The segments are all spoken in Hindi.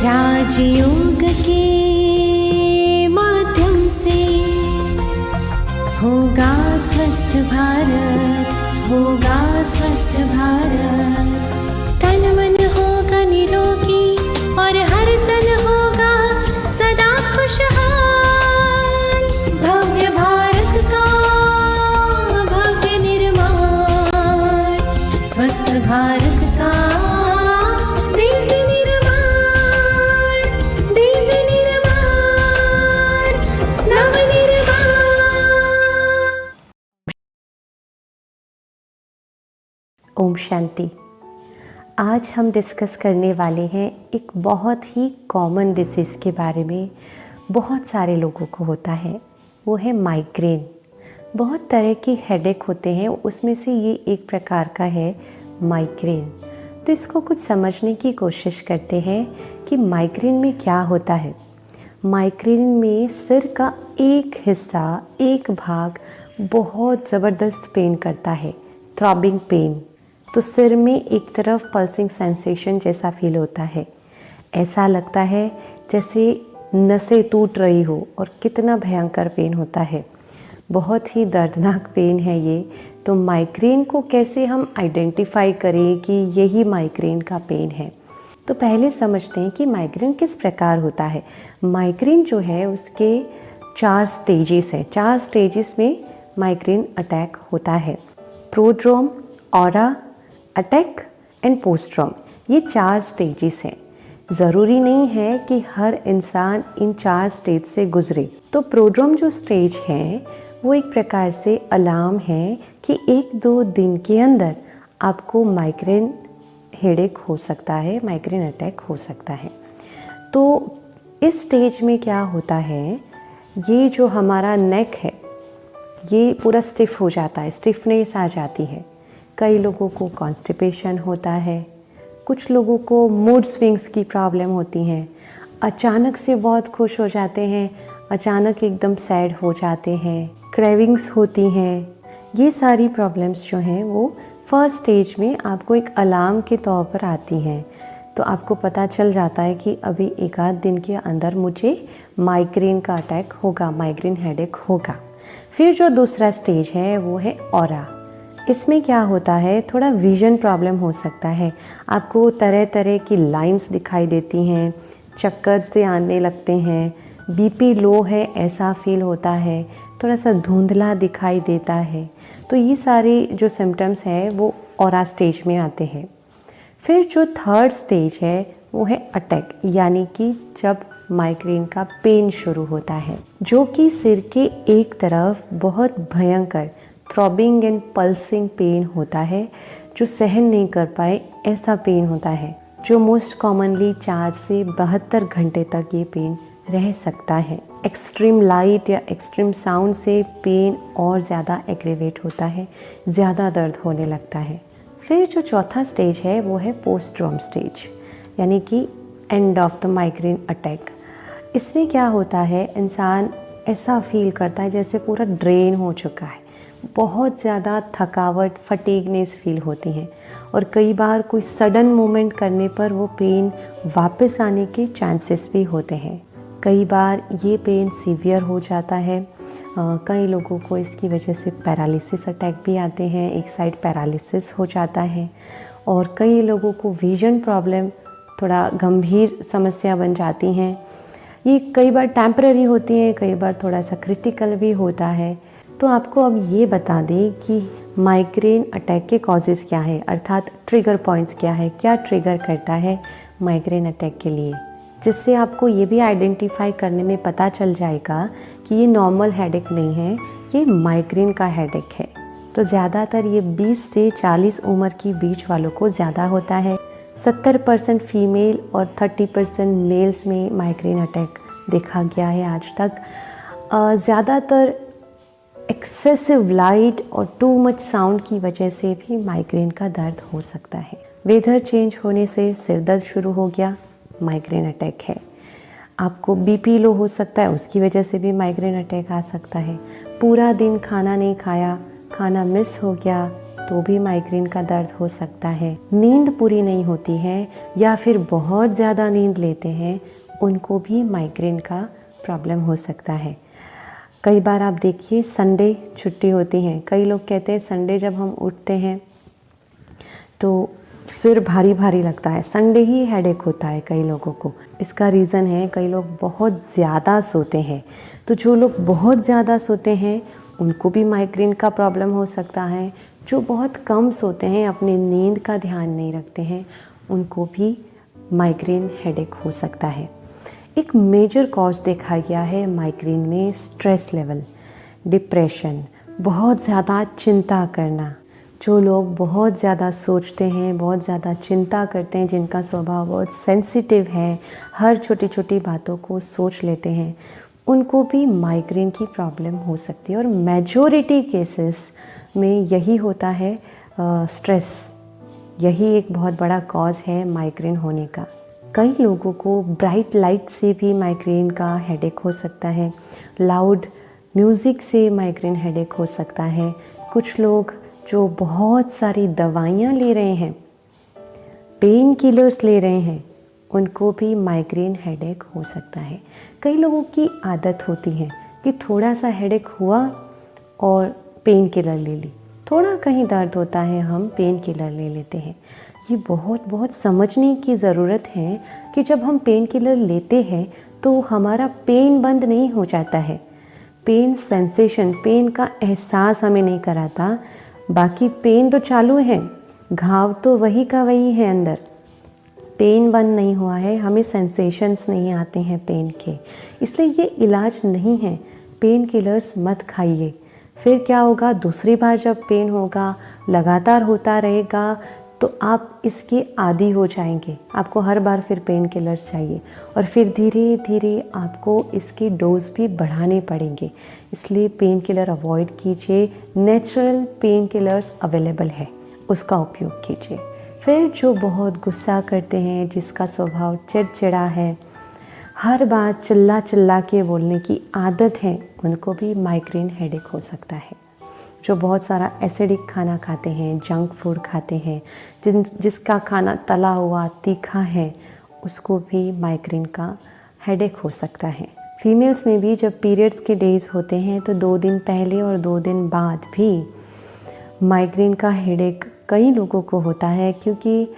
राजयोग के माध्यम से होगा स्वस्थ भारत, होगा स्वस्थ भारत। तन मन होगा निरोगी और हर जन होगा सदा खुशहाल। भव्य भारत का भव्य निर्माण, स्वस्थ भारत का दिव्य निर्माण, दिव्य निर्माण, नव निर्माण। ओम शांति। आज हम डिस्कस करने वाले हैं एक बहुत ही कॉमन डिसीज़ के बारे में। बहुत सारे लोगों को होता है, वो है माइग्रेन। बहुत तरह की हेडेक होते हैं, उसमें से ये एक प्रकार का है माइग्रेन। तो इसको कुछ समझने की कोशिश करते हैं कि माइग्रेन में क्या होता है। माइग्रेन में सिर का एक हिस्सा, एक भाग बहुत ज़बरदस्त पेन करता है, थ्रॉबिंग पेन। तो सिर में एक तरफ पल्सिंग सेंसेशन जैसा फील होता है। ऐसा लगता है जैसे नसें टूट रही हो, और कितना भयंकर पेन होता है। बहुत ही दर्दनाक पेन है ये। तो माइग्रेन को कैसे हम आइडेंटिफाई करें कि यही माइग्रेन का पेन है। तो पहले समझते हैं कि माइग्रेन किस प्रकार होता है। माइग्रेन जो है उसके 4 स्टेजेस हैं। 4 स्टेजेस में माइग्रेन अटैक होता है। प्रोड्रोम, ऑरा, अटैक एंड पोस्ट्रोम, ये 4 स्टेजेस हैं। ज़रूरी नहीं है कि हर इंसान इन 4 स्टेज से गुजरे। तो प्रोड्रोम जो स्टेज है वो एक प्रकार से अलार्म है कि 1-2 दिन के अंदर आपको माइग्रेन हेडेक हो सकता है, माइग्रेन अटैक हो सकता है। तो इस स्टेज में क्या होता है, ये जो हमारा नेक है ये पूरा स्टिफ हो जाता है, स्टिफनेस आ जाती है। कई लोगों को कॉन्स्टिपेशन होता है, कुछ लोगों को मूड स्विंग्स की प्रॉब्लम होती हैं, अचानक से बहुत खुश हो जाते हैं, अचानक एकदम सैड हो जाते हैं, क्रेविंग्स होती हैं। ये सारी प्रॉब्लम्स जो हैं वो फर्स्ट स्टेज में आपको एक अलार्म के तौर पर आती हैं। तो आपको पता चल जाता है कि अभी 1-8 दिन के अंदर मुझे माइग्रेन का अटैक होगा, माइग्रेन हेडेक होगा। फिर जो दूसरा स्टेज है वो है ऑरा। इसमें क्या होता है, थोड़ा विज़न प्रॉब्लम हो सकता है। आपको तरह तरह की लाइंस दिखाई देती हैं, चक्कर से आने लगते हैं, बीपी लो है ऐसा फील होता है, थोड़ा सा धुंधला दिखाई देता है। तो ये सारे जो सिम्टम्स हैं वो ऑरा स्टेज में आते हैं। फिर जो थर्ड स्टेज है वो है अटैक, यानी कि जब माइग्रेन का पेन शुरू होता है, जो कि सिर के एक तरफ बहुत भयंकर थ्रॉबिंग एंड पल्सिंग पेन होता है, जो सहन नहीं कर पाए ऐसा पेन होता है, जो मोस्ट कॉमनली 4 से 72 घंटे तक ये पेन रह सकता है। एक्सट्रीम लाइट या एक्सट्रीम साउंड से पेन और ज़्यादा एग्रेवेट होता है, ज़्यादा दर्द होने लगता है। फिर जो चौथा स्टेज है वो है पोस्ट्रोम स्टेज, यानी कि end of the migraine attack. इसमें क्या होता है, इंसान ऐसा फील करता है जैसे पूरा ड्रेन हो चुका है, बहुत ज़्यादा थकावट, फटीगनेस फील होती है, और कई बार कोई सडन मूवमेंट करने पर वो पेन वापस आने के चांसेस भी होते हैं। कई बार ये पेन सीवियर हो जाता है। कई लोगों को इसकी वजह से पैरालिसिस अटैक भी आते हैं, एक साइड पैरालिसिस हो जाता है, और कई लोगों को विजन प्रॉब्लम थोड़ा गंभीर समस्या बन जाती हैं। ये कई बार टेम्पररी होती हैं, कई बार थोड़ा सा क्रिटिकल भी होता है। तो आपको अब ये बता दें कि माइग्रेन अटैक के कॉजेज़ क्या है, अर्थात ट्रिगर पॉइंट्स क्या है, क्या ट्रिगर करता है माइग्रेन अटैक के लिए, जिससे आपको ये भी आइडेंटिफाई करने में पता चल जाएगा कि ये नॉर्मल हेडेक नहीं है, ये माइग्रेन का हेडेक है। तो ज़्यादातर ये 20 से 40 उम्र की बीच वालों को ज़्यादा होता है। 70% फीमेल और 30% मेल्स में माइग्रेन अटैक देखा गया है आज तक। ज़्यादातर एक्सेसिव लाइट और टू मच साउंड की वजह से भी माइग्रेन का दर्द हो सकता है। वेदर चेंज होने से सिर दर्द शुरू हो गया, माइग्रेन अटैक है। आपको बीपी लो हो सकता है, उसकी वजह से भी माइग्रेन अटैक आ सकता है। पूरा दिन खाना नहीं खाया, खाना मिस हो गया, तो भी माइग्रेन का दर्द हो सकता है। नींद पूरी नहीं होती है या फिर बहुत ज़्यादा नींद लेते हैं, उनको भी माइग्रेन का प्रॉब्लम हो सकता है। कई बार आप देखिए संडे छुट्टी होती है, कई लोग कहते हैं संडे जब हम उठते हैं तो सिर भारी भारी लगता है, संडे ही हेडेक होता है कई लोगों को। इसका रीज़न है कई लोग बहुत ज़्यादा सोते हैं। तो जो लोग बहुत ज़्यादा सोते हैं उनको भी माइग्रेन का प्रॉब्लम हो सकता है। जो बहुत कम सोते हैं, अपनी नींद का ध्यान नहीं रखते हैं, उनको भी माइग्रेन हेडेक हो सकता है। एक मेजर कॉज देखा गया है माइग्रेन में स्ट्रेस लेवल, डिप्रेशन, बहुत ज़्यादा चिंता करना। जो लोग बहुत ज़्यादा सोचते हैं, बहुत ज़्यादा चिंता करते हैं, जिनका स्वभाव बहुत सेंसिटिव है, हर छोटी छोटी बातों को सोच लेते हैं, उनको भी माइग्रेन की प्रॉब्लम हो सकती है। और मेजॉरिटी केसेस में यही होता है, स्ट्रेस, यही एक बहुत बड़ा कॉज है माइग्रेन होने का। कई लोगों को ब्राइट लाइट से भी माइग्रेन का हेडेक हो सकता है, लाउड म्यूज़िक से माइग्रेन हेडेक हो सकता है। कुछ लोग जो बहुत सारी दवाइयाँ ले रहे हैं, पेन किलर्स ले रहे हैं, उनको भी माइग्रेन हेडेक हो सकता है। कई लोगों की आदत होती है कि थोड़ा सा हेडेक हुआ और पेन किलर ले ली, थोड़ा कहीं दर्द होता है हम पेन किलर ले लेते हैं। ये बहुत समझने की ज़रूरत है कि जब हम पेन किलर लेते हैं तो हमारा पेन बंद नहीं हो जाता है। पेन सेंसेशन, पेन का एहसास हमें नहीं कराता, बाकी पेन तो चालू है, घाव तो वही का वही है अंदर, पेन बंद नहीं हुआ है, हमें सेंसेशंस नहीं आते हैं पेन के। इसलिए ये इलाज नहीं है। पेन किलर्स मत खाइए, फिर क्या होगा, दूसरी बार जब पेन होगा, लगातार होता रहेगा, तो आप इसके आदी हो जाएंगे। आपको हर बार फिर पेन किलर्स चाहिए और फिर धीरे धीरे आपको इसकी डोज भी बढ़ाने पड़ेंगे। इसलिए पेन किलर अवॉइड कीजिए। नेचुरल पेन किलर्स अवेलेबल है, उसका उपयोग कीजिए। फिर जो बहुत गुस्सा करते हैं, जिसका स्वभाव चिड़चिड़ा है, हर बात चिल्ला चिल्ला के बोलने की आदत है, उनको भी माइग्रेन हेडेक हो सकता है। जो बहुत सारा एसिडिक खाना खाते हैं, जंक फूड खाते हैं, जिसका खाना तला हुआ तीखा है, उसको भी माइग्रेन का हेडेक हो सकता है। फीमेल्स में भी जब पीरियड्स के डेज होते हैं तो 2 दिन पहले और 2 दिन बाद भी माइग्रेन का हेडेक कई लोगों को होता है, क्योंकि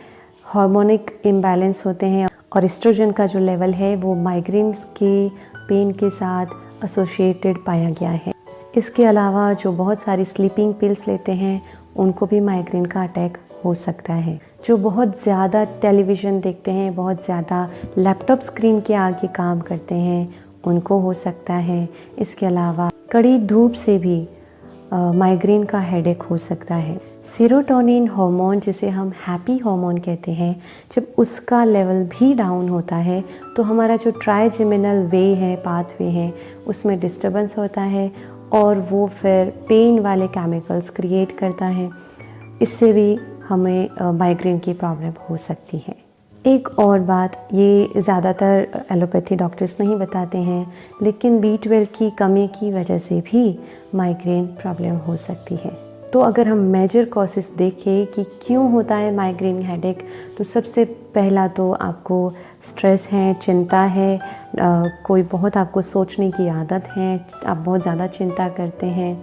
हार्मोनिक इम्बैलेंस होते हैं और एस्ट्रोजन का जो लेवल है वो माइग्रेन के पेन के साथ एसोसिएटेड पाया गया है। इसके अलावा जो बहुत सारी स्लीपिंग पिल्स लेते हैं, उनको भी माइग्रेन का अटैक हो सकता है। जो बहुत ज़्यादा टेलीविज़न देखते हैं, बहुत ज़्यादा लैपटॉप स्क्रीन के आगे काम करते हैं, उनको हो सकता है। इसके अलावा कड़ी धूप से भी माइग्रेन का हेडेक हो सकता है। सेरोटोनिन हार्मोन, जिसे हम हैप्पी हार्मोन कहते हैं, जब उसका लेवल भी डाउन होता है तो हमारा जो ट्राइजेमिनल वे है, पाथवे है, उसमें डिस्टर्बेंस होता है और वो फिर पेन वाले केमिकल्स क्रिएट करता है। इससे भी हमें माइग्रेन की प्रॉब्लम हो सकती है। एक और बात, ये ज़्यादातर एलोपैथी डॉक्टर्स नहीं बताते हैं, लेकिन B12 की कमी की वजह से भी माइग्रेन प्रॉब्लम हो सकती है। तो अगर हम मेजर कॉजेस देखें कि क्यों होता है माइग्रेन हेडेक, तो सबसे पहला तो आपको स्ट्रेस है, चिंता है, कोई बहुत आपको सोचने की आदत है, आप बहुत ज़्यादा चिंता करते हैं।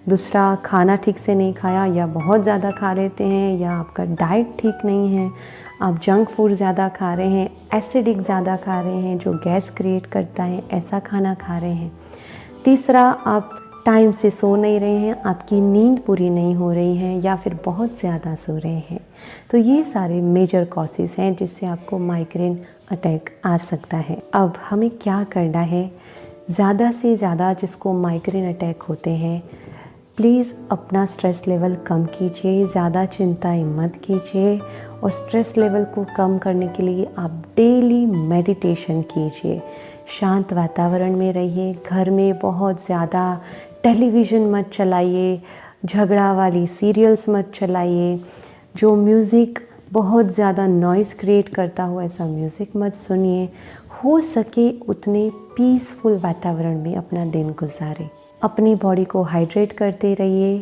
दूसरा, खाना ठीक से नहीं खाया या बहुत ज़्यादा खा लेते हैं, या आपका डाइट ठीक नहीं है, आप जंक फूड ज़्यादा खा रहे हैं, एसिडिक ज़्यादा खा रहे हैं जो गैस क्रिएट करता है, ऐसा खाना खा रहे हैं। तीसरा, आप टाइम से सो नहीं रहे हैं, आपकी नींद पूरी नहीं हो रही है, या फिर बहुत ज़्यादा सो रहे हैं। तो ये सारे मेजर कॉजेज़ हैं जिससे आपको माइग्रेन अटैक आ सकता है। अब हमें क्या करना है, ज़्यादा से ज़्यादा जिसको माइग्रेन अटैक होते हैं, प्लीज़ अपना स्ट्रेस लेवल कम कीजिए, ज़्यादा चिंताएं मत कीजिए। और स्ट्रेस लेवल को कम करने के लिए आप डेली मेडिटेशन कीजिए, शांत वातावरण में रहिए, घर में बहुत ज़्यादा टेलीविज़न मत चलाइए, झगड़ा वाली सीरियल्स मत चलाइए, जो म्यूज़िक बहुत ज़्यादा नॉइज़ क्रिएट करता हो ऐसा म्यूज़िक मत सुनिए। हो सके उतने पीसफुल वातावरण में अपना दिन गुजारें। अपनी बॉडी को हाइड्रेट करते रहिए,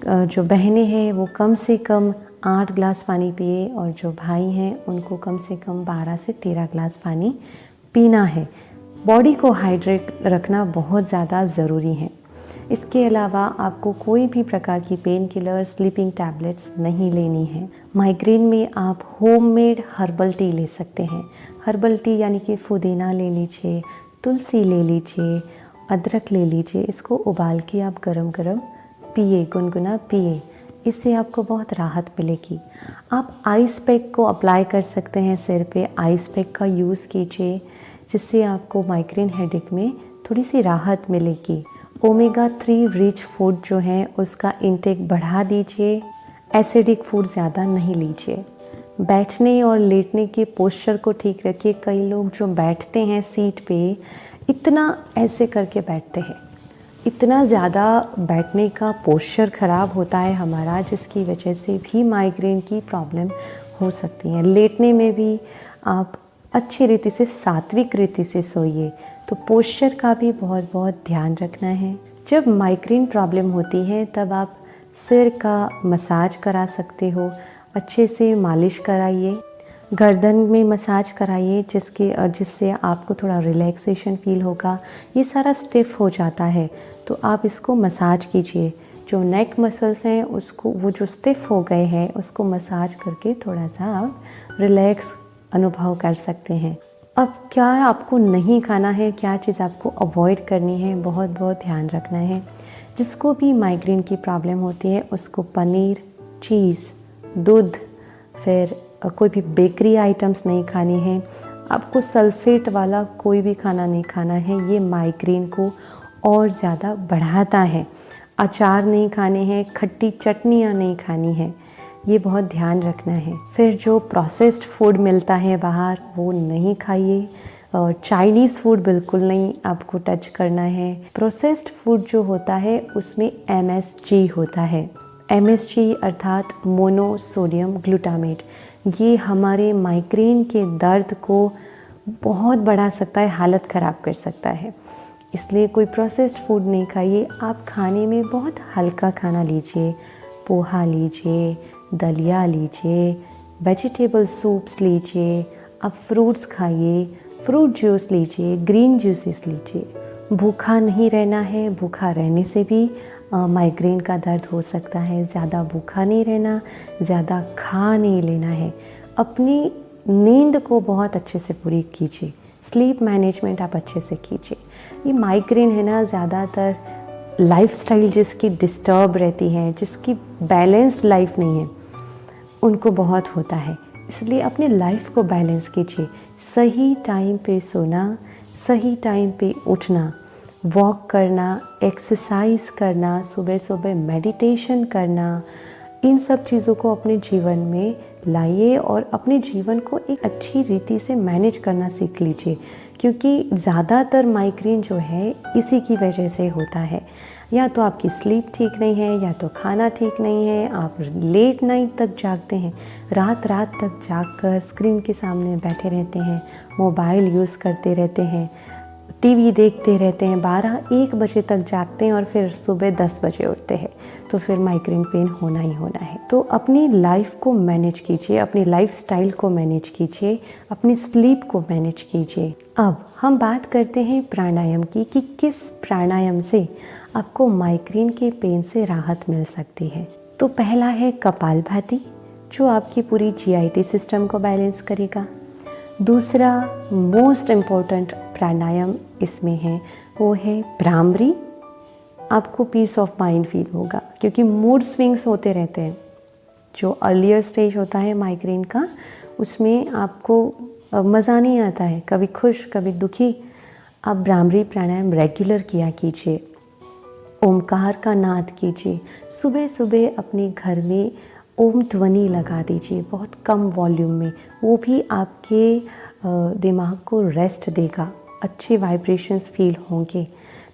जो बहनें हैं वो कम से कम 8 ग्लास पानी पिए और जो भाई हैं उनको कम से कम 12 से 13 ग्लास पानी पीना है। बॉडी को हाइड्रेट रखना बहुत ज़्यादा ज़रूरी है। इसके अलावा आपको कोई भी प्रकार की पेन किलर, स्लीपिंग टैबलेट्स नहीं लेनी है। माइग्रेन में आप होममेड हर्बल टी ले सकते हैं। हर्बल टी यानी कि पुदीना ले लीजिए, तुलसी ले लीजिए, अदरक ले लीजिए। इसको उबाल के आप गरम गरम पिए, गुनगुना पिए, इससे आपको बहुत राहत मिलेगी। आप आइस पैक को अप्लाई कर सकते हैं सिर पे। आइस पैक का यूज़ कीजिए जिससे आपको माइग्रेन हेडेक में थोड़ी सी राहत मिलेगी। ओमेगा 3 रिच फूड जो है उसका इंटेक बढ़ा दीजिए। एसिडिक फूड ज़्यादा नहीं लीजिए। बैठने और लेटने के पोस्चर को ठीक रखिए। कई लोग जो बैठते हैं सीट पे, इतना ऐसे करके बैठते हैं, इतना ज़्यादा बैठने का पोस्चर ख़राब होता है हमारा, जिसकी वजह से भी माइग्रेन की प्रॉब्लम हो सकती है। लेटने में भी आप अच्छी रीति से, सात्विक रीति से सोइए। तो पोस्चर का भी बहुत बहुत ध्यान रखना है। जब माइग्रेन प्रॉब्लम होती है तब आप सिर का मसाज करा सकते हो। अच्छे से मालिश कराइए, गर्दन में मसाज कराइए जिससे आपको थोड़ा रिलैक्सेशन फील होगा। ये सारा स्टिफ हो जाता है तो आप इसको मसाज कीजिए। जो नेक मसल्स हैं उसको, वो जो स्टिफ हो गए हैं उसको मसाज करके थोड़ा सा आप रिलैक्स अनुभव कर सकते हैं। अब क्या आपको नहीं खाना है, क्या चीज़ आपको अवॉइड करनी है, बहुत बहुत ध्यान रखना है। जिसको भी माइग्रेन की प्रॉब्लम होती है उसको पनीर, चीज़, दूध, फिर कोई भी बेकरी आइटम्स नहीं खानी है। आपको सल्फेट वाला कोई भी खाना नहीं खाना है, ये माइग्रेन को और ज़्यादा बढ़ाता है। अचार नहीं खाने हैं, खट्टी चटनियाँ नहीं खानी है, ये बहुत ध्यान रखना है। फिर जो प्रोसेस्ड फूड मिलता है बाहर वो नहीं खाइए। और चाइनीज़ फूड बिल्कुल नहीं आपको टच करना है। प्रोसेस्ड फूड जो होता है उसमें MSG होता है। MSG अर्थात मोनोसोडियम ग्लूटामेट। ये हमारे माइग्रेन के दर्द को बहुत बढ़ा सकता है, हालत ख़राब कर सकता है। इसलिए कोई प्रोसेस्ड फूड नहीं खाइए। आप खाने में बहुत हल्का खाना लीजिए। पोहा लीजिए, दलिया लीजिए, वेजिटेबल सूप्स लीजिए, आप फ्रूट्स खाइए, फ्रूट जूस लीजिए, ग्रीन जूसेस लीजिए। भूखा नहीं रहना है। भूखा रहने से भी माइग्रेन का दर्द हो सकता है। ज़्यादा भूखा नहीं रहना, ज़्यादा खा नहीं लेना है। अपनी नींद को बहुत अच्छे से पूरी कीजिए। स्लीप मैनेजमेंट आप अच्छे से कीजिए। ये माइग्रेन है ना, ज़्यादातर लाइफस्टाइल जिसकी डिस्टर्ब रहती है, जिसकी बैलेंस्ड लाइफ नहीं है, उनको बहुत होता है। इसलिए अपने लाइफ को बैलेंस कीजिए। सही टाइम पे सोना, सही टाइम पे उठना, वॉक करना, एक्सरसाइज करना, सुबह सुबह मेडिटेशन करना, इन सब चीज़ों को अपने जीवन में लाइए और अपने जीवन को एक अच्छी रीति से मैनेज करना सीख लीजिए। क्योंकि ज़्यादातर माइग्रेन जो है इसी की वजह से होता है। या तो आपकी स्लीप ठीक नहीं है, या तो खाना ठीक नहीं है, आप लेट नाइट तक जागते हैं, रात रात तक जागकर स्क्रीन के सामने बैठे रहते हैं, मोबाइल यूज़ करते रहते हैं, टीवी देखते रहते हैं, 12-1 बजे तक जागते हैं और फिर सुबह 10 बजे उठते हैं, तो फिर माइग्रेन पेन होना ही होना है। तो अपनी लाइफ को मैनेज कीजिए, अपनी लाइफस्टाइल को मैनेज कीजिए, अपनी स्लीप को मैनेज कीजिए। अब हम बात करते हैं प्राणायाम की कि किस प्राणायाम से आपको माइग्रेन के पेन से राहत मिल सकती है। तो पहला है कपालभाति, जो आपकी पूरी GIT सिस्टम को बैलेंस करेगा। दूसरा मोस्ट इम्पॉर्टेंट प्राणायाम इसमें है, वो है भ्रामरी। आपको पीस ऑफ माइंड फील होगा क्योंकि मूड स्विंग्स होते रहते हैं। जो अर्लियर स्टेज होता है माइग्रेन का, उसमें आपको मज़ा नहीं आता है, कभी खुश कभी दुखी। आप भ्रामरी प्राणायाम रेगुलर किया कीजिए। ओमकार का नाद कीजिए। सुबह सुबह अपने घर में ओम ध्वनि लगा दीजिए, बहुत कम वॉल्यूम में। वो भी आपके दिमाग को रेस्ट देगा, अच्छे वाइब्रेशंस फील होंगे।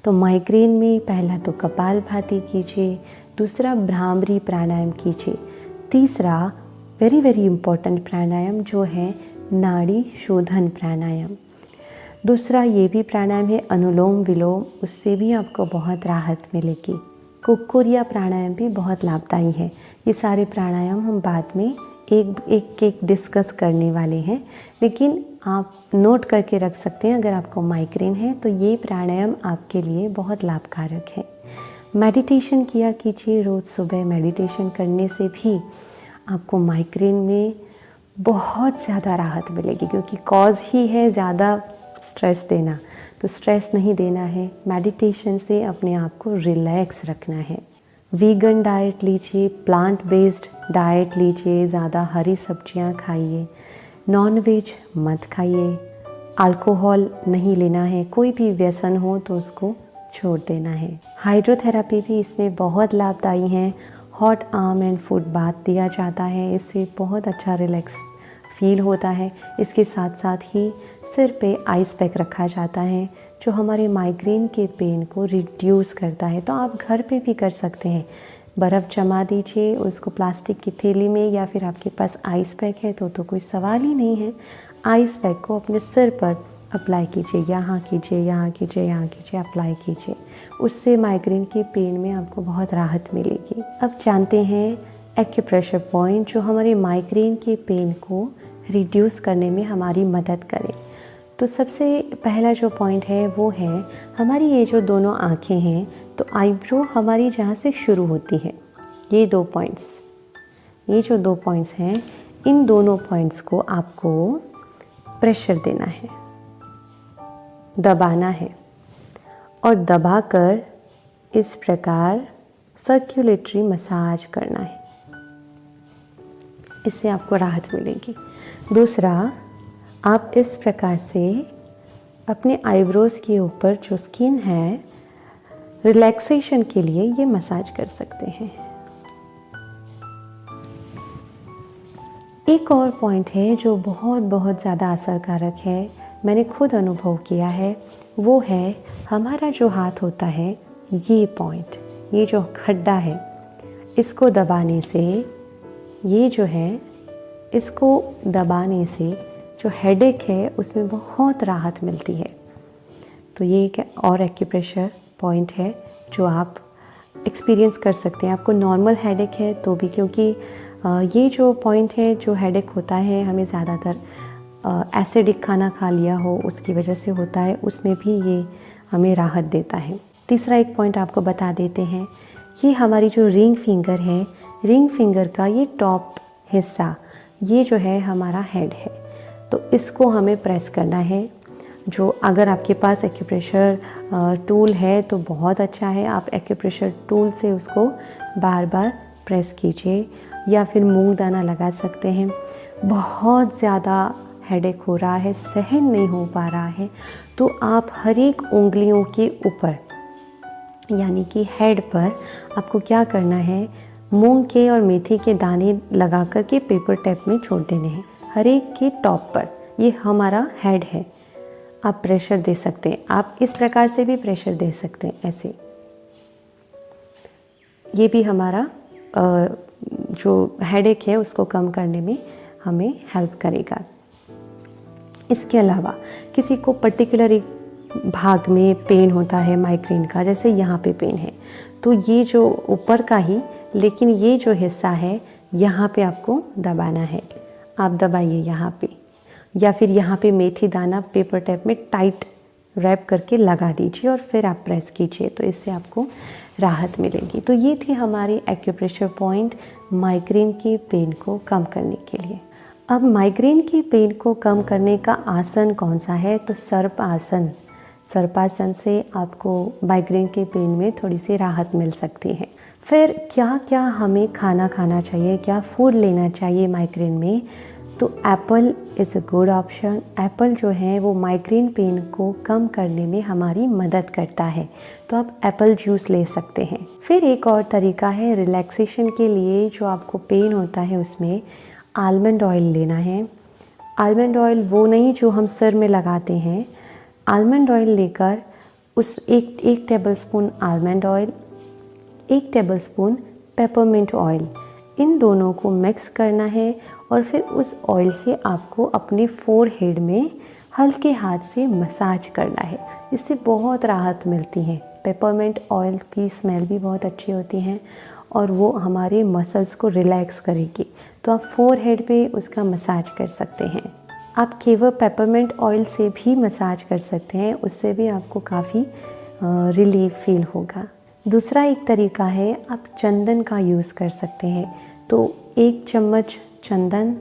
तो माइग्रेन में पहला तो कपालभाति कीजिए, दूसरा भ्रामरी प्राणायाम कीजिए, तीसरा वेरी वेरी इम्पॉर्टेंट प्राणायाम जो है नाड़ी शोधन प्राणायाम। दूसरा ये भी प्राणायाम है अनुलोम विलोम, उससे भी आपको बहुत राहत मिलेगी। कुक्कुरिया प्राणायाम भी बहुत लाभदायी है। ये सारे प्राणायाम हम बाद में एक डिस्कस करने वाले हैं, लेकिन आप नोट करके रख सकते हैं। अगर आपको माइग्रेन है तो ये प्राणायाम आपके लिए बहुत लाभकारक है। मेडिटेशन किया कीजिए, रोज़ सुबह मेडिटेशन करने से भी आपको माइग्रेन में बहुत ज़्यादा राहत मिलेगी, क्योंकि कॉज ही है ज़्यादा स्ट्रेस देना। तो स्ट्रेस नहीं देना है, मेडिटेशन से अपने आप को रिलैक्स रखना है। वीगन डाइट लीजिए, प्लांट बेस्ड डाइट लीजिए, ज़्यादा हरी सब्जियां खाइए, नॉन वेज मत खाइए, अल्कोहल नहीं लेना है, कोई भी व्यसन हो तो उसको छोड़ देना है। हाइड्रोथेरेपी भी इसमें बहुत लाभदायी है। Hot arm and foot bath दिया जाता है, इससे बहुत अच्छा रिलैक्स फील होता है। इसके साथ साथ ही सिर पे आइस पैक रखा जाता है, जो हमारे माइग्रेन के पेन को रिड्यूस करता है। तो आप घर पे भी कर सकते हैं। बर्फ़ जमा दीजिए उसको प्लास्टिक की थैली में, या फिर आपके पास आइस पैक है तो कोई सवाल ही नहीं है। आइस पैक को अपने सिर पर अप्लाई कीजिए, यहाँ कीजिए, यहाँ कीजिए, यहाँ कीजिए, अप्लाई कीजिए। उससे माइग्रेन के पेन में आपको बहुत राहत मिलेगी। अब जानते हैं एक्यूप्रेशर पॉइंट, जो हमारे माइग्रेन के पेन को रिड्यूस करने में हमारी मदद करे। तो सबसे पहला जो पॉइंट है वो है हमारी ये जो दोनों आँखें हैं, तो आईब्रो हमारी जहाँ से शुरू होती है, ये जो दो पॉइंट्स हैं, इन दोनों पॉइंट्स को आपको प्रेशर देना है, दबाना है, और दबाकर इस प्रकार सर्कुलेटरी मसाज करना है। इससे आपको राहत मिलेगी। दूसरा, आप इस प्रकार से अपने आईब्रोज़ के ऊपर जो स्किन है, रिलैक्सेशन के लिए ये मसाज कर सकते हैं। एक और पॉइंट है जो बहुत ज़्यादा असरकारक है, मैंने खुद अनुभव किया है, वो है हमारा जो हाथ होता है, ये पॉइंट, ये जो खड्डा है, इसको दबाने से, ये जो है, इसको दबाने से जो हेडेक है उसमें बहुत राहत मिलती है। तो ये एक और एक्यूप्रेशर पॉइंट है जो आप एक्सपीरियंस कर सकते हैं। आपको नॉर्मल हेडेक है तो भी, क्योंकि ये जो पॉइंट है, जो हेडेक होता है, हमें ज़्यादातर एसिडिक खाना खा लिया हो उसकी वजह से होता है, उसमें भी ये हमें राहत देता है। तीसरा एक पॉइंट आपको बता देते हैं, ये हमारी जो रिंग फिंगर है, रिंग फिंगर का ये टॉप हिस्सा, ये जो है हमारा हेड है, तो इसको हमें प्रेस करना है। जो अगर आपके पास एक्यूप्रेशर टूल है तो बहुत अच्छा है, आप एक्यूप्रेशर टूल से उसको बार बार प्रेस कीजिए, या फिर मूंग दाना लगा सकते हैं। बहुत ज़्यादा हेडेक हो रहा है, सहन नहीं हो पा रहा है, तो आप हर एक उंगलियों के ऊपर, यानी कि हेड पर, आपको क्या करना है, मूंग के और मेथी के दाने लगा कर के पेपर टेप में छोड़ देने हैं हर एक के टॉप पर। ये हमारा हेड है, आप प्रेशर दे सकते हैं। आप इस प्रकार से भी प्रेशर दे सकते हैं, ऐसे। ये भी हमारा जो हेडेक है उसको कम करने में हमें हेल्प करेगा। इसके अलावा किसी को पर्टिकुलर एक भाग में पेन होता है माइग्रेन का, जैसे यहाँ पे पेन है, तो ये जो ऊपर का ही, लेकिन ये जो हिस्सा है यहाँ पे आपको दबाना है। आप दबाइए यहाँ पे, या फिर यहाँ पे मेथी दाना पेपर टेप में टाइट रैप करके लगा दीजिए और फिर आप प्रेस कीजिए, तो इससे आपको राहत मिलेगी। तो ये थी हमारी एक्यूप्रेशर पॉइंट माइग्रेन के पेन को कम करने के लिए। अब माइग्रेन के पेन को कम करने का आसन कौन सा है, तो सर्प आसन। सर्पासन से आपको माइग्रेन के पेन में थोड़ी सी राहत मिल सकती है। फिर क्या क्या हमें खाना खाना चाहिए, क्या फूड लेना चाहिए माइग्रेन में, तो Apple is a good option. Apple जो है वो माइग्रेन पेन को कम करने में हमारी मदद करता है, तो आप एप्पल जूस ले सकते हैं। फिर एक और तरीका है रिलैक्सेशन के लिए, जो आपको पेन होता है उसमें आलमंड ऑयल लेना है। आलमंड ऑयल वो नहीं जो हम सिर में लगाते हैं, आलमंड ऑयल लेकर उस एक tablespoon almond oil, 1 tablespoon peppermint oil, इन दोनों को मिक्स करना है और फिर उस ऑयल से आपको अपने फोरहेड में हल्के हाथ से मसाज करना है। इससे बहुत राहत मिलती है पेपरमेंट ऑयल की स्मेल भी बहुत अच्छी होती है और वो हमारे मसल्स को रिलैक्स करेगी। तो आप फोरहेड पे उसका मसाज कर सकते हैं। आप केवल पेपरमेंट ऑयल से भी मसाज कर सकते हैं, उससे भी आपको काफ़ी रिलीफ फील होगा। दूसरा एक तरीका है, आप चंदन का यूज़ कर सकते हैं। तो 1 चम्मच चंदन,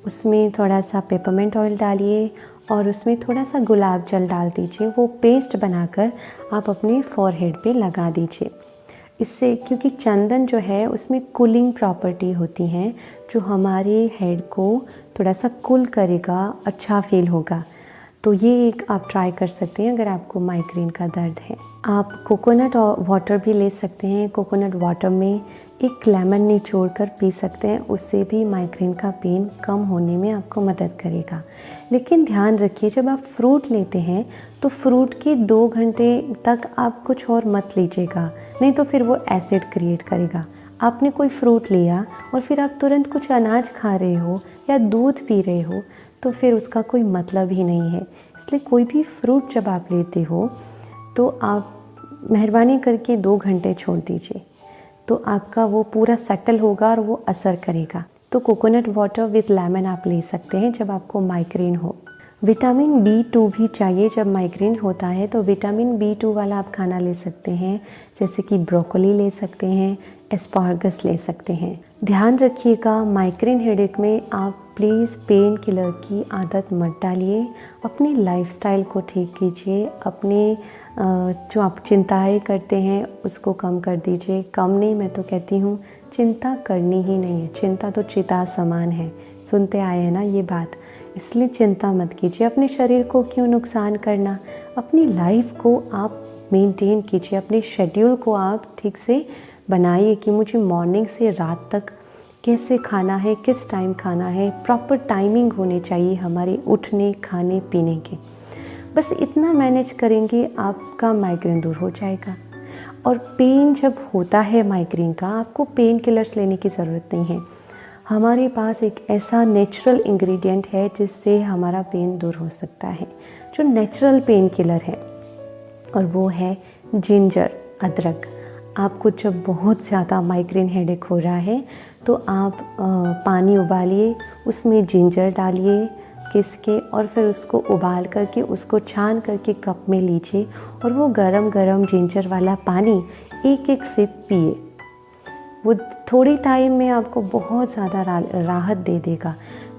उसमें थोड़ा सा पेपरमेंट ऑयल डालिए और उसमें थोड़ा सा गुलाब जल डाल दीजिए। वो पेस्ट बनाकर आप अपने फोरहेड पे लगा दीजिए। इससे, क्योंकि चंदन जो है उसमें कूलिंग प्रॉपर्टी होती हैं जो हमारे हेड को थोड़ा सा कूल करेगा, अच्छा फील होगा। तो ये एक आप ट्राई कर सकते हैं अगर आपको माइग्रेन का दर्द है। आप कोकोनट वाटर भी ले सकते हैं। कोकोनट वाटर में एक लेमन निचोड़ कर पी सकते हैं, उससे भी माइग्रेन का पेन कम होने में आपको मदद करेगा। लेकिन ध्यान रखिए, जब आप फ्रूट लेते हैं तो फ्रूट के 2 घंटे तक आप कुछ और मत लीजिएगा, नहीं तो फिर वो एसिड क्रिएट करेगा। आपने कोई फ्रूट लिया और फिर आप तुरंत कुछ अनाज खा रहे हो या दूध पी रहे हो तो फिर उसका कोई मतलब ही नहीं है। इसलिए कोई भी फ्रूट जब आप लेते हो तो आप मेहरबानी करके 2 घंटे छोड़ दीजिए, तो आपका वो पूरा सेटल होगा और वो असर करेगा। तो कोकोनट वाटर विद लेमन आप ले सकते हैं जब आपको माइग्रेन हो। विटामिन B2 भी चाहिए जब माइग्रेन होता है, तो विटामिन B2 वाला आप खाना ले सकते हैं, जैसे कि ब्रोकोली ले सकते हैं, एस्पार्गस ले सकते हैं। ध्यान रखिएगा, माइग्रेन हेडेक में आप प्लीज़ पेन किलर की आदत मत डालिए। अपनी लाइफस्टाइल को ठीक कीजिए, अपने जो आप चिंताएं करते हैं उसको कम कर दीजिए। कम नहीं, मैं तो कहती हूँ चिंता करनी ही नहीं है। चिंता तो चिता समान है, सुनते आए हैं ना ये बात। इसलिए चिंता मत कीजिए। अपने शरीर को क्यों नुकसान करना, अपनी लाइफ को आप मेंटेन कीजिए, अपने शेड्यूल को आप ठीक से बनाइए कि मुझे मॉर्निंग से रात तक कैसे खाना है, किस टाइम खाना है, प्रॉपर टाइमिंग होनी चाहिए हमारे उठने, खाने, पीने के। बस इतना मैनेज करेंगे आपका माइग्रेन दूर हो जाएगा। और पेन जब होता है माइग्रेन का, आपको पेन किलर्स लेने की ज़रूरत नहीं है। हमारे पास एक ऐसा नेचुरल इंग्रेडिएंट है जिससे हमारा पेन दूर हो सकता है, जो नेचुरल पेन किलर है, और वो है जिंजर, अदरक। आपको जब बहुत ज़्यादा माइग्रेन हेडेक हो रहा है तो आप पानी उबालिए, उसमें जिंजर डालिए किस के, और फिर उसको उबाल करके उसको छान करके कप में लीजिए और वो गरम गरम जिंजर वाला पानी 1-1 सिप पिए। वो थोड़ी टाइम में आपको बहुत ज़्यादा राहत दे देगा।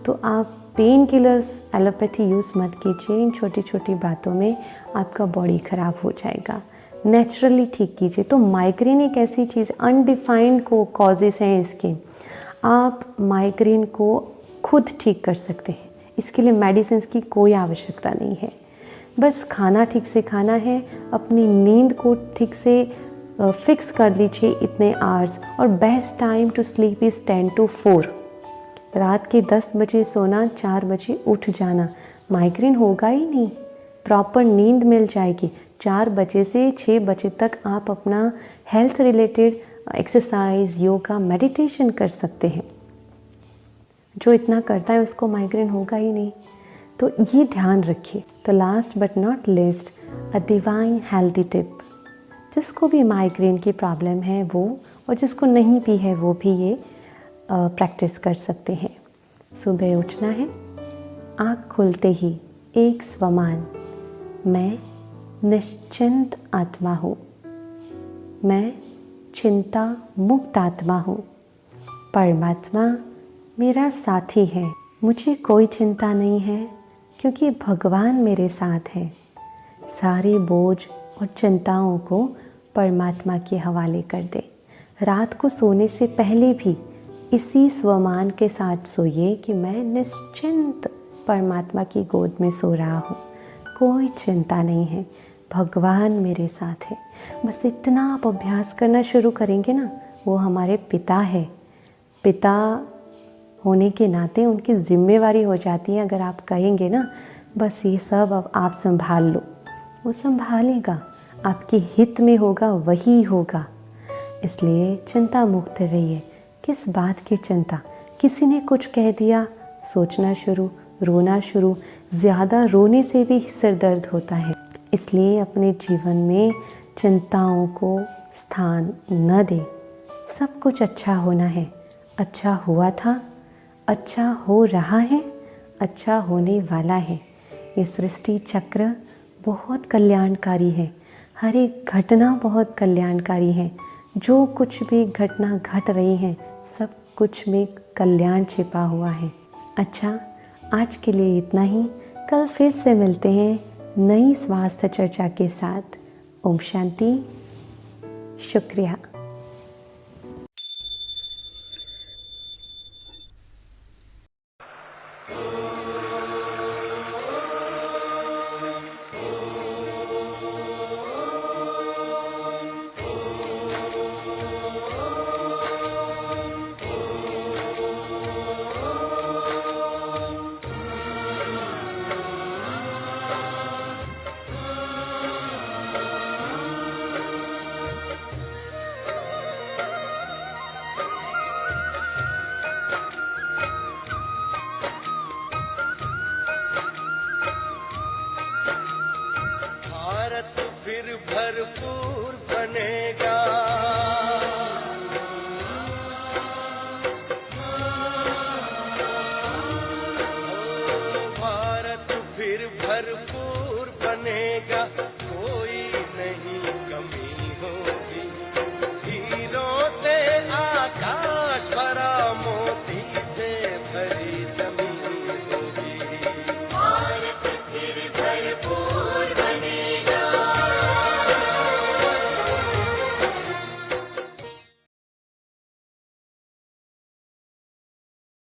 तो आप पेन किलर्स, एलोपैथी यूज़ मत कीजिए। इन छोटी छोटी बातों में आपका बॉडी ख़राब हो जाएगा। नेचुरली ठीक कीजिए। तो माइग्रेन एक ऐसी चीज़, अनडिफाइंड को कॉजेज़ हैं इसके, आप माइग्रेन को खुद ठीक कर सकते हैं। इसके लिए मेडिसिन की कोई आवश्यकता नहीं है। बस खाना ठीक से खाना है, अपनी नींद को ठीक से फिक्स कर लीजिए इतने आवर्स, और best time to sleep is 10 to 4। रात के 10 बजे सोना, 4 बजे उठ जाना। माइग्रेन होगा ही नहीं, प्रॉपर नींद मिल जाएगी। 4 बजे से 6 बजे तक आप अपना health related exercise, yoga, meditation कर सकते हैं। जो इतना करता है उसको माइग्रेन होगा ही नहीं। तो ये ध्यान रखिए। तो last but not least, a divine healthy tip, जिसको भी माइग्रेन की प्रॉब्लम है वो, और जिसको नहीं भी है वो भी ये प्रैक्टिस कर सकते हैं। सुबह उठना है, आँख खुलते ही एक स्वमान, मैं निश्चिंत आत्मा हूँ, मैं चिंता मुक्त आत्मा हूँ, परमात्मा मेरा साथी है, मुझे कोई चिंता नहीं है क्योंकि भगवान मेरे साथ है। सारे बोझ और चिंताओं को परमात्मा के हवाले कर दे। रात को सोने से पहले भी इसी स्वमान के साथ सोइए कि मैं निश्चिंत परमात्मा की गोद में सो रहा हूँ, कोई चिंता नहीं है, भगवान मेरे साथ है। बस इतना आप अभ्यास करना शुरू करेंगे ना, वो हमारे पिता है। पिता होने के नाते उनकी जिम्मेवारी हो जाती है। अगर आप कहेंगे ना बस ये सब अब आप संभाल लो, वो संभालेगा, आपके हित में होगा, वही होगा। इसलिए चिंता मुक्त रहिए। किस बात की चिंता? किसी ने कुछ कह दिया, सोचना शुरू, रोना शुरू। ज़्यादा रोने से भी सिर दर्द होता है। इसलिए अपने जीवन में चिंताओं को स्थान न दे। सब कुछ अच्छा होना है, अच्छा हुआ था, अच्छा हो रहा है, अच्छा होने वाला है। ये सृष्टि चक्र बहुत कल्याणकारी है, हर एक घटना बहुत कल्याणकारी है। जो कुछ भी घटना घट रही है सब कुछ में कल्याण छिपा हुआ है। अच्छा, आज के लिए इतना ही। कल फिर से मिलते हैं नई स्वास्थ्य चर्चा के साथ। ओम शांति। शुक्रिया।